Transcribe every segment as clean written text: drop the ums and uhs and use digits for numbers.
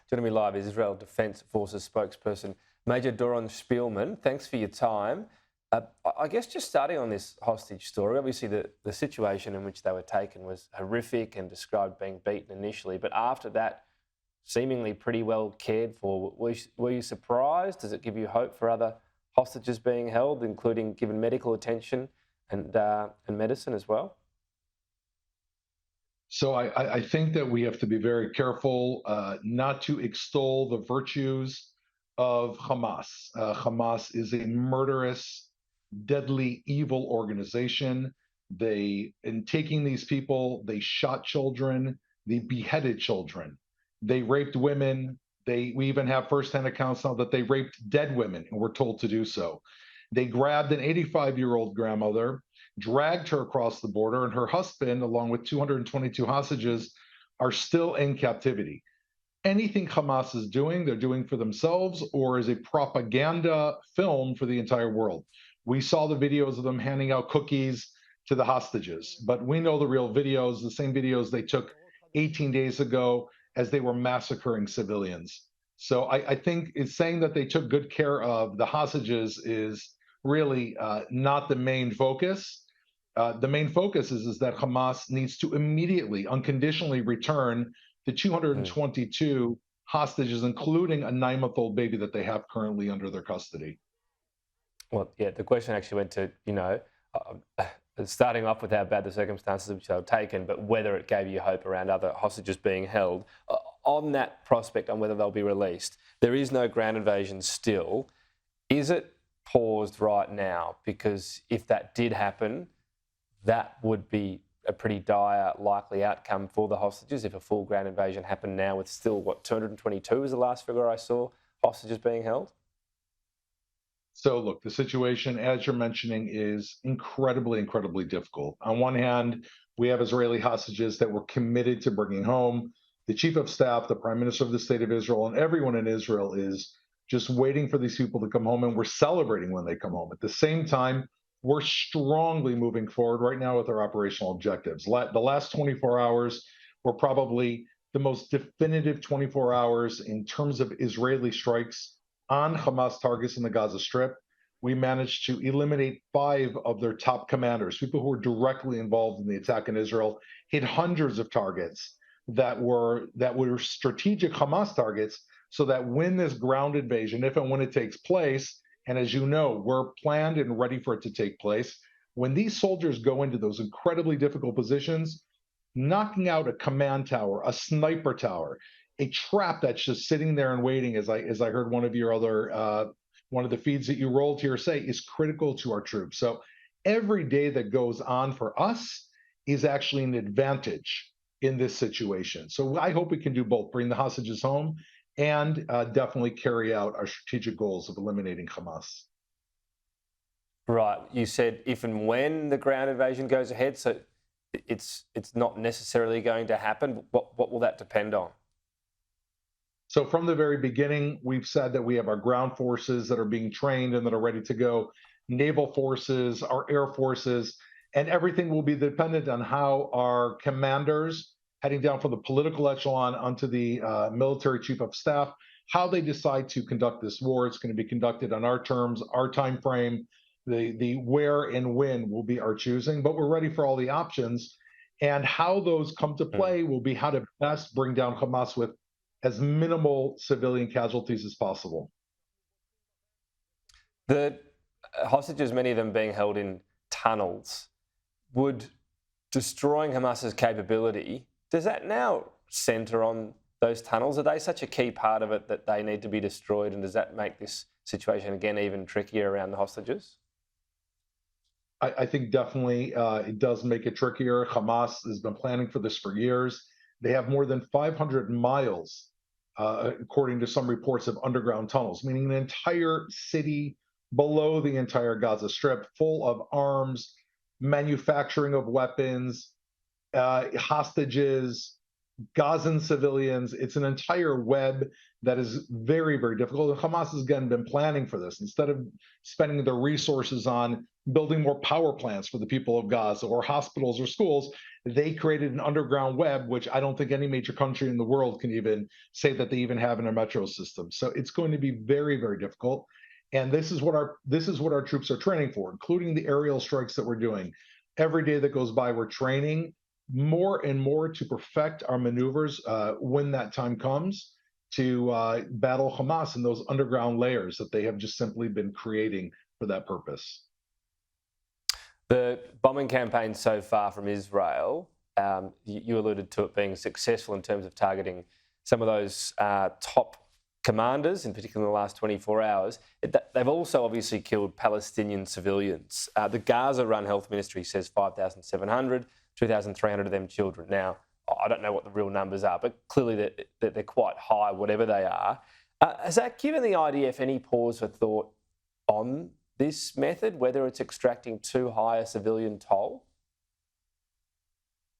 Joining me live is Israel Defence Forces spokesperson Major Doron Spielman. Thanks for your time. I guess just starting on this hostage story, obviously the situation in which they were taken was horrific and described being beaten initially, but after that, seemingly pretty well cared for. Were you surprised? Does it give you hope for other hostages being held, including given medical attention and medicine as well? So I think that we have to be very careful not to extol the virtues of Hamas. Hamas is a murderous, deadly, evil organization. In taking these people, they shot children, they beheaded children, they raped women. We even have firsthand accounts now that they raped dead women and were told to do so. They grabbed an 85-year-old grandmother, dragged her across the border, and her husband, along with 222 hostages, are still in captivity. Anything Hamas is doing, they're doing for themselves or as a propaganda film for the entire world. We saw the videos of them handing out cookies to the hostages, but we know the real videos, the same videos they took 18 days ago as they were massacring civilians. So I think it's saying that they took good care of the hostages is really not the main focus. The main focus is that Hamas needs to immediately, unconditionally return the 222 hostages, including a 9-month-old baby that they have currently under their custody. Well, yeah, the question actually went to, starting off with how bad the circumstances which they were taken, but whether it gave you hope around other hostages being held. On that prospect, on whether they'll be released, there is no ground invasion still. Is it paused right now? Because if that did happen, that would be a pretty dire likely outcome for the hostages if a full ground invasion happened now with still, 222 is the last figure I saw, hostages being held? So, look, the situation, as you're mentioning, is incredibly, incredibly difficult. On one hand, we have Israeli hostages that we're committed to bringing home. The chief of staff, the prime minister of the state of Israel, and everyone in Israel is just waiting for these people to come home, and we're celebrating when they come home. At the same time, we're strongly moving forward right now with our operational objectives. The last 24 hours were probably the most definitive 24 hours in terms of Israeli strikes on Hamas targets in the Gaza Strip. We managed to eliminate 5 of their top commanders, people who were directly involved in the attack in Israel, hit hundreds of targets that were strategic Hamas targets, so that when this ground invasion, if and when it takes place, and as you know, we're planned and ready for it to take place, when these soldiers go into those incredibly difficult positions, knocking out a command tower, a sniper tower, a trap that's just sitting there and waiting, as I heard one of your other one of the feeds that you rolled here say, is critical to our troops. So every day that goes on for us is actually an advantage in this situation. So I hope we can do both: bring the hostages home and definitely carry out our strategic goals of eliminating Hamas. Right. You said if and when the ground invasion goes ahead, so it's not necessarily going to happen. What will that depend on? So from the very beginning, we've said that we have our ground forces that are being trained and that are ready to go, naval forces, our air forces, and everything will be dependent on how our commanders, heading down from the political echelon onto the military chief of staff, how they decide to conduct this war. It's going to be conducted on our terms, our time frame. The where and when will be our choosing, but we're ready for all the options. And how those come to play will be how to best bring down Hamas with as minimal civilian casualties as possible. The hostages, many of them being held in tunnels, would destroying Hamas's capability, does that now centre on those tunnels? Are they such a key part of it that they need to be destroyed? And does that make this situation, again, even trickier around the hostages? I think definitely it does make it trickier. Hamas has been planning for this for years. They have more than 500 miles, according to some reports, of underground tunnels, meaning an entire city below the entire Gaza Strip, full of arms, manufacturing of weapons, hostages, Gazan civilians. It's an entire web that is very, very difficult. And Hamas has, again, been planning for this. Instead of spending their resources on building more power plants for the people of Gaza or hospitals or schools, They created an underground web, which I don't think any major country in the world can even say that they even have in a metro system. So it's going to be very, very difficult. And this is what our troops are training for, including the aerial strikes that we're doing. Every day that goes by, we're training more and more to perfect our maneuvers when that time comes to battle Hamas in those underground layers that they have just simply been creating for that purpose. The bombing campaign so far from Israel, you alluded to it being successful in terms of targeting some of those top commanders, in particular in the last 24 hours. They've also obviously killed Palestinian civilians. The Gaza-run health ministry says 5,700, 2,300 of them children. Now, I don't know what the real numbers are, but clearly they're quite high, whatever they are. Has that given the IDF any pause for thought on this method, whether it's extracting too high a civilian toll?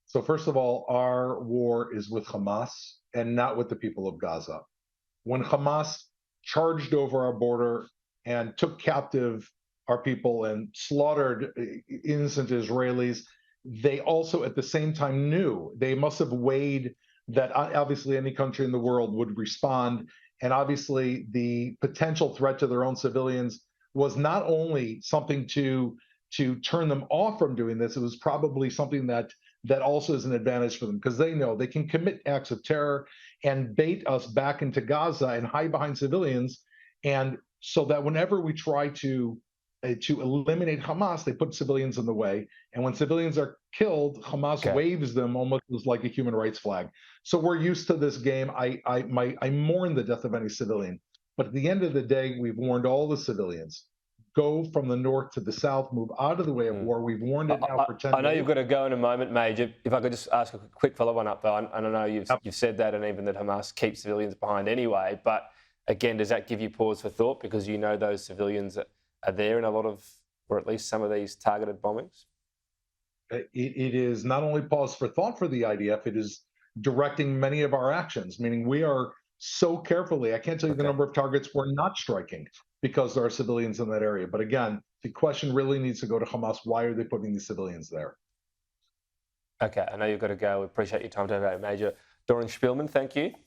So, first of all, our war is with Hamas and not with the people of Gaza. When Hamas charged over our border and took captive our people and slaughtered innocent Israelis, they also at the same time knew they must have weighed that obviously any country in the world would respond. And obviously, the potential threat to their own civilians was not only something to turn them off from doing this, it was probably something that also is an advantage for them because they know they can commit acts of terror and bait us back into Gaza and hide behind civilians. And so that whenever we try to eliminate Hamas, they put civilians in the way. And when civilians are killed, Hamas Okay. waves them almost as like a human rights flag. So we're used to this game. I mourn the death of any civilian, but at the end of the day, we've warned all the civilians: go from the north to the south, move out of the way of war. We've warned it now for 10 I know days. you've got to go in a moment, Major. If I could just ask a quick follow-on up, though, and I know you've said that, and even that Hamas keeps civilians behind anyway. But again, does that give you pause for thought because you know those civilians are there in a lot of, or at least some of these targeted bombings? It is not only pause for thought for the IDF, it is directing many of our actions, meaning we are so carefully, I can't tell you the Okay. number of targets we're not striking because there are civilians in that area. But again, the question really needs to go to Hamas. Why are they putting these civilians there? Okay, I know you've got to go. We appreciate your time today, Major Doron Spielman. Thank you.